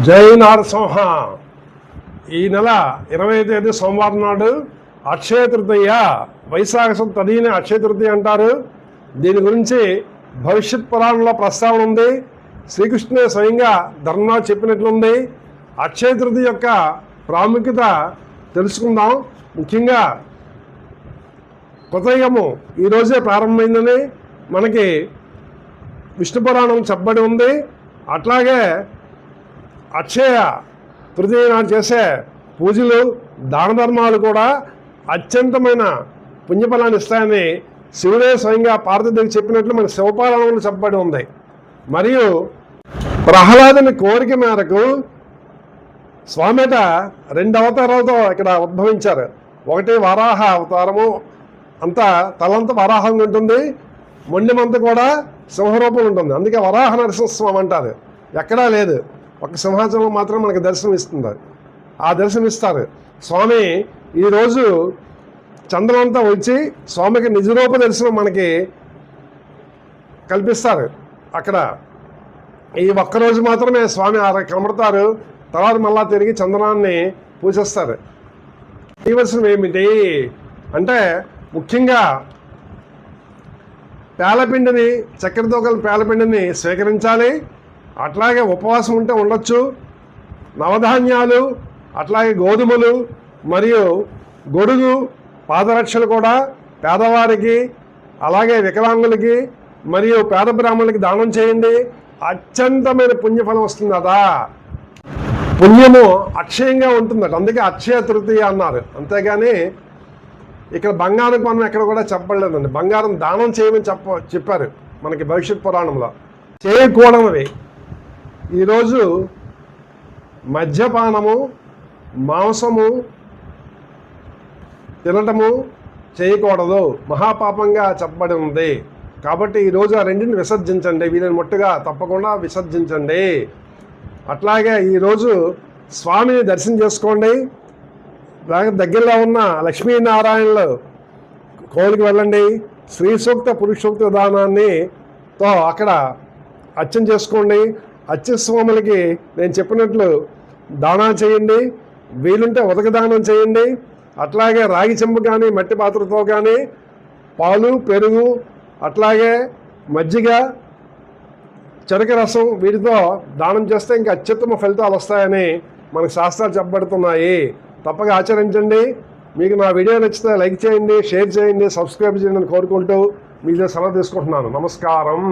జై నారసింహ. ఈ నెల 20వ తేదీ సోమవారం నాడు అక్షయ తృతీయ, వైశాఖ శుద్ధ తదిని అక్షయ తృతీయ అంటారు. దీని గురించి భవిష్యత్ పురాణంలో ప్రస్తావన ఉంది. శ్రీకృష్ణుడే స్వయంగా ధర్మరాజు చెప్పినట్లుంది. అక్షయ తృతీయ యొక్క ప్రాముఖ్యత తెలుసుకుందాం. ముఖ్యంగా కృతయుగము ఈరోజే ప్రారంభమైందని మనకి విష్ణు పురాణం చెప్పబడి ఉంది. అట్లాగే అక్షయ తృతీయ నాడు చేసే పూజలు, దాన ధర్మాలు కూడా అత్యంతమైన పుణ్యఫలాన్ని ఇస్తాయని శివుడే స్వయంగా పార్వతీదేవికి చెప్పినట్లు మన శివపురాణంలో చెప్పబడి ఉంది. మరియు ప్రహ్లాదుని కోరిక మేరకు స్వామిట 2 అవతారాలతో ఇక్కడ ఉద్భవించారు. ఒకటి వరాహ అవతారము, అంతా తలంతా వరాహంగా ఉంటుంది, మొండెమంతా కూడా సింహరూపం ఉంటుంది. అందుకే వరాహ నరసింహస్వామి అంటారు. ఎక్కడా లేదు, ఒక సింహాచలం మాత్రం మనకి దర్శనం ఇస్తుంది. ఆ దర్శనం ఇస్తారు. స్వామి ఈరోజు చంద్రమంతా వచ్చి స్వామికి నిజరూప దర్శనం మనకి కల్పిస్తారు. అక్కడ ఈ ఒక్కరోజు మాత్రమే స్వామి కనబడతారు. తర్వాత మళ్ళా తిరిగి చంద్రాన్ని పూజిస్తారు. దీవసనం ఏమిటి అంటే ముఖ్యంగా పేలపిండిని, చక్కెరతో కలిపి పేలపిండిని స్వీకరించాలి. అట్లాగే ఉపవాసం ఉంటే ఉండొచ్చు. నవధాన్యాలు, అట్లాగే గోధుమలు మరియు గొడుగు, పాదరక్షలు కూడా పేదవారికి, అలాగే వికలాంగులకి మరియు పేద బ్రాహ్మణులకి దానం చేయండి. అత్యంతమైన పుణ్యఫలం వస్తుందట. పుణ్యము అక్షయంగా ఉంటుందట. అందుకే అక్షయ తృతీయ అన్నారు. అంతేగాని ఇక్కడ బంగారం మనం ఎక్కడ కూడా చెప్పలేదండి. బంగారం దానం చేయమని చెప్పారు మనకి భవిష్యత్ పురాణంలో. చేయకూడనివి ఈరోజు మద్యపానము, మాంసము తినటము చేయకూడదు, మహాపాపంగా చెప్పబడి ఉంది. కాబట్టి ఈరోజు ఆ రెండింటిని విసర్జించండి. వీళ్ళని ముట్టుగా తప్పకుండా విసర్జించండి. అట్లాగే ఈరోజు స్వామిని దర్శనం చేసుకోండి. దగ్గరలో ఉన్న లక్ష్మీనారాయణలు కోవిలికి వెళ్ళండి. స్త్రీ సూక్త, పురుష సూక్త విధానాన్నితో అక్కడ అర్చన చేసుకోండి. అర్చస్వాములకి నేను చెప్పినట్లు దానం చేయండి. వీలుంటే ఉదక దానం చేయండి. అట్లాగే రాగి చెంబు కానీ మట్టి పాత్రతో కానీ పాలు, పెరుగు, అట్లాగే మజ్జిగ, చెరుక రసం వీటితో దానం చేస్తే ఇంకా అత్యుత్తమ ఫలితాలు వస్తాయని మనకు శాస్త్రాలు చెప్పబడుతున్నాయి. తప్పక ఆచరించండి. మీకు నా వీడియో నచ్చితే లైక్ చేయండి, షేర్ చేయండి, సబ్స్క్రైబ్ చేయండి అని కోరుకుంటూ మీ సెలవు తీసుకుంటున్నాను. నమస్కారం.